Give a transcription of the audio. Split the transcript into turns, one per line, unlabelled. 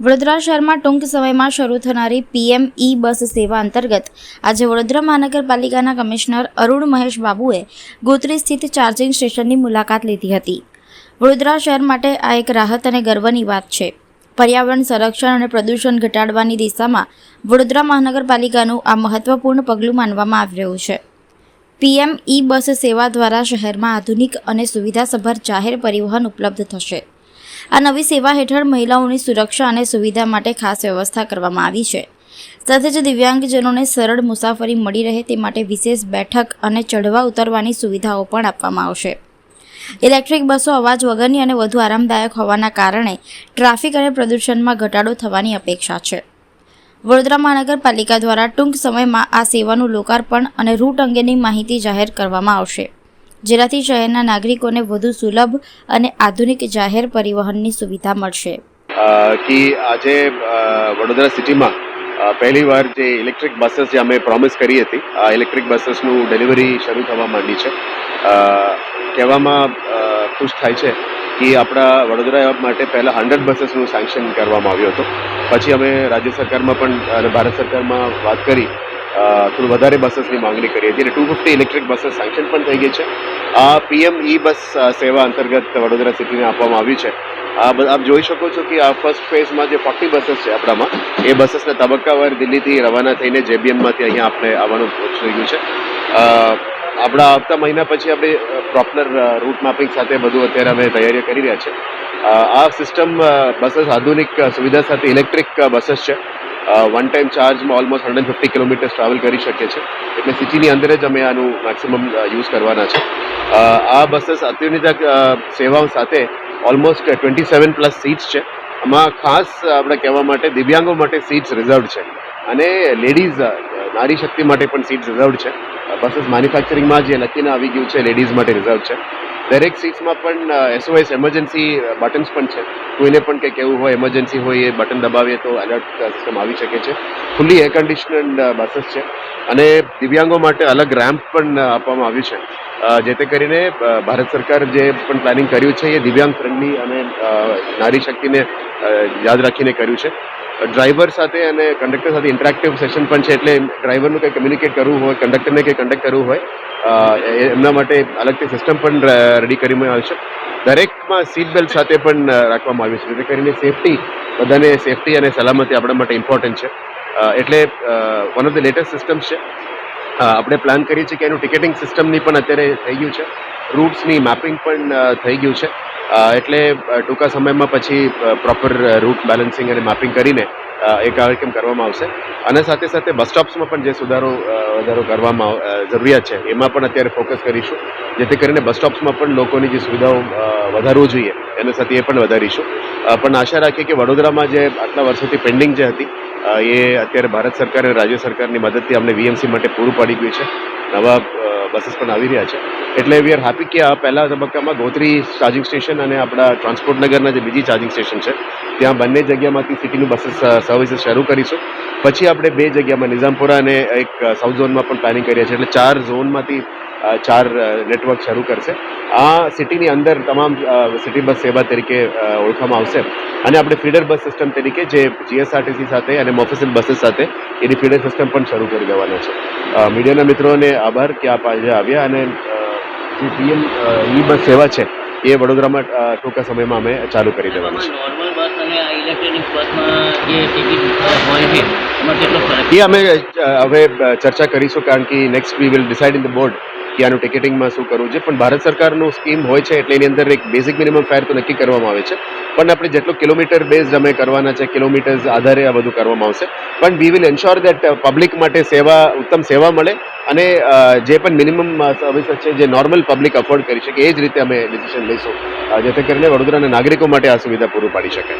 વડોદરા શહેરમાં ટૂંક સમયમાં શરૂ થનારી પીએમ ઈ બસ સેવા અંતર્ગત આજે વડોદરા મહાનગરપાલિકાના કમિશનર અરુણ મહેશ બાબુએ ગોત્રી સ્થિત ચાર્જિંગ સ્ટેશનની મુલાકાત લીધી હતી. વડોદરા શહેર માટે આ એક રાહત અને ગર્વની વાત છે. પર્યાવરણ સંરક્ષણ અને પ્રદૂષણ ઘટાડવાની દિશામાં વડોદરા મહાનગરપાલિકાનું આ મહત્વપૂર્ણ પગલું માનવામાં આવી રહ્યું છે. પીએમ ઈ બસ સેવા દ્વારા શહેરમાં આધુનિક અને સુવિધાસભર જાહેર પરિવહન ઉપલબ્ધ થશે. આ નવી સેવા હેઠળ મહિલાઓની સુરક્ષા અને સુવિધા માટે ખાસ વ્યવસ્થા કરવામાં આવી છે. સાથે જ દિવ્યાંગજનોને સરળ મુસાફરી મળી રહે તે માટે વિશેષ બેઠક અને ચઢવા ઉતરવાની સુવિધાઓ પણ આપવામાં આવશે. ઇલેક્ટ્રિક બસો અવાજ વગરની અને વધુ આરામદાયક હોવાના કારણે ટ્રાફિક અને પ્રદૂષણમાં ઘટાડો થવાની અપેક્ષા છે. વડોદરા મહાનગરપાલિકા દ્વારા ટૂંક સમયમાં આ સેવાનું લોકાર્પણ અને રૂટ અંગેની માહિતી જાહેર કરવામાં આવશે, જેનાથી શહેરના નાગરિકોને વધુ સુલભ અને આધુનિક જાહેર પરિવહનની સુવિધા મળશે.
कि આજે વડોદરા સિટીમાં પહેલી વાર જે ઇલેક્ટ્રિક બसेस જે અમે પ્રોમિસ કરી હતી, આ ઇલેક્ટ્રિક બसेसનું ડિલિવરી શરૂ થવા માંડી છે. કહેવામાં ખુશ થાય છે કે આપણા વડોદરા માટે પહેલાં 100 બसेसનું સેન્કશન કરવામાં આવ્યું હતું. પછી અમે રાજ્ય સરકારમાં પણ અને ભારત સરકારમાં વાત કરી, થોડું વધારે બसेसની માંગણી કરી હતી અને 250 ઇલેક્ટ્રિક બसेस સેન્કશન પણ થઈ ગઈ છે. આ પીએમ ઈ બસ સેવા અંતર્ગત વડોદરા સિટીને આપવામાં આવી છે. આપ જોઈ શકો છો કે આ ફર્સ્ટ ફેઝમાં જે 40 બसेस છે આપણામાં, એ બसेसને તબક્કાવાર દિલ્હીથી રવાના થઈને જેબીએમમાંથી અહીંયા આપણે આવવાનું થઈ ગયું છે. આપણા આવતા મહિના પછી આપણે પ્રોપર રૂટ મેપિંગ સાથે બધું અત્યારે અમે તૈયારીઓ કરી રહ્યા છે. આ સિસ્ટમ બसेस આધુનિક સુવિધા સાથે ઇલેક્ટ્રિક બसेस છે. વન ટાઈમ ચાર્જમાં ઓલમોસ્ટ 150 કિલોમીટર્સ ટ્રાવેલ કરી શકે છે. એટલે સિટીની અંદર જ અમે આનું મેક્સિમમ યુઝ કરવાના છે. આ બसेस અત્યાધુનિક સેવાઓ સાથે ઓલમોસ્ટ 27+ સીટ્સ છે. આમાં ખાસ આપણે કહેવા માટે દિવ્યાંગો માટે સીટ્સ રિઝર્વડ છે અને લેડીઝ નારી શક્તિ માટે પણ સીટ્સ રિઝર્વડ છે. બसेस મેન્યુફેક્ચરિંગમાં જે લખીને આવી ગયું છે લેડીઝ માટે રિઝર્વ છે. દરેક સીટ્સમાં પણ SOS એમરજન્સી બટન્સ પણ છે. કોઈને પણ કંઈક એવું હોય, એમરજન્સી હોય, એ બટન દબાવીએ તો એલર્ટ સિસ્ટમ આવી શકે છે. ફૂલી એર કન્ડિશનડ બसेस છે અને દિવ્યાંગો માટે અલગ રેમ્પ પણ આપવામાં આવ્યું છે, જેથી કરીને ભારત સરકાર જે પણ પ્લાનિંગ કર્યું છે એ દિવ્યાંગ ફ્રેન્ડલી અને નારી શક્તિને યાદ રાખીને કર્યું છે. ડ્રાઈવર સાથે અને કંડક્ટર સાથે ઇન્ટરેક્ટિવ સેશન પણ છે. એટલે ડ્રાઈવરનું કંઈ કમ્યુનિકેટ કરવું હોય, કંડક્ટરને કંઈ કંડક્ટ કરવું હોય, એમના માટે અલગથી સિસ્ટમ પણ રેડી કરવામાં આવી છે. દરેકમાં સીટ બેલ્ટ સાથે પણ રાખવામાં આવ્યું છે, જેથી કરીને સેફટી, બધાને સેફટી અને સલામતી આપણા માટે ઇમ્પોર્ટન્ટ છે. એટલે one of the latest systems છે. આપણે પ્લાન કરીએ છીએ કે એનું ટિકિટિંગ સિસ્ટમની પણ અત્યારે થઈ ગયું છે. રૂટ્સની મેપિંગ પણ થઈ ગયું છે. એટલે ટૂંકા સમયમાં પછી પ્રોપર રૂટ બેલેન્સિંગ અને મેપિંગ કરીને એ કાર્યક્રમ કરવામાં આવશે. અને સાથે સાથે બસ સ્ટોપ્સમાં પણ જે વધારો કરવામાં જરૂરિયાત છે એમાં પણ અત્યારે ફોકસ કરીશું, જેથી કરીને બસ સ્ટોપ્સમાં પણ લોકોની જે સુવિધાઓ વધારવું જોઈએ એના સાથે એ પણ વધારીશું. પણ આશા રાખીએ કે વડોદરામાં જે આટલા વર્ષોથી પેન્ડિંગ જે હતી એ અત્યારે ભારત સરકાર અને રાજ્ય સરકારની મદદથી અમને વીએમસી માટે પૂરું પાડી ગયું છે. નવા બसेस પણ આવી રહ્યા છે. એટલે વી આર હેપી કે આ પહેલા તબક્કામાં ગોત્રી ચાર્જિંગ સ્ટેશન અને આપણા ટ્રાન્સપોર્ટ નગરના જે બીજી ચાર્જિંગ સ્ટેશન છે ત્યાં બંને જગ્યામાંથી સિટીનું બसेस સર્વિસીસ શરૂ કરીશું. પછી આપણે 2 જગ્યામાં નિઝામપુરા અને એક સાઉથ ઝોનમાં પણ પ્લાનિંગ કરીએ છીએ. એટલે 4 ઝોનમાંથી 4 નેટવર્ક શરૂ કરશે. આ સિટીની અંદર તમામ સિટી બસ સેવા તરીકે ઓળખવામાં આવશે અને આપણે ફીડર બસ સિસ્ટમ તરીકે જે જીએસઆરટીસી સાથે અને મોફેસિલ બसेस સાથે એની ફીડર સિસ્ટમ પણ શરૂ કરી દેવાના છે. મીડિયાના મિત્રોને આભાર કે આપ આજે આવ્યા અને જે પીએમ ઈ બસ સેવા છે એ વડોદરામાં ટૂંકા સમયમાં અમે ચાલુ કરી દેવાની છે.
નોર્મલ બસ અને આ ઇલેક્ટ્રિક બસમાં જે ટિકિટ હોય છે એમાં કેટલો ફરક?
એ અમે હવે ચર્ચા કરીશું, કારણ કે next we will decide in the board કે આનું ટિકિટિંગમાં શું કરવું છે. પણ ભારત સરકારનું સ્કીમ હોય છે એટલે એની અંદર એક બેઝિક મિનિમમ ફેર તો નક્કી કરવામાં આવે છે. પણ આપણે જેટલું કિલોમીટર બેઝડ અમે કરવાના છે, કિલોમીટર્સ આધારે આ બધું કરવામાં આવશે. પણ we will ensure that public માટે ઉત્તમ સેવા મળે અને જે પણ મિનિમમ સર્વિસીસ છે જે નોર્મલ પબ્લિક અફોર્ડ કરી શકે એ જ રીતે અમે ડિસિઝન લઈશું, જેથી કરીને વડોદરાના નાગરિકો માટે આ સુવિધા પૂરું પાડી શકે.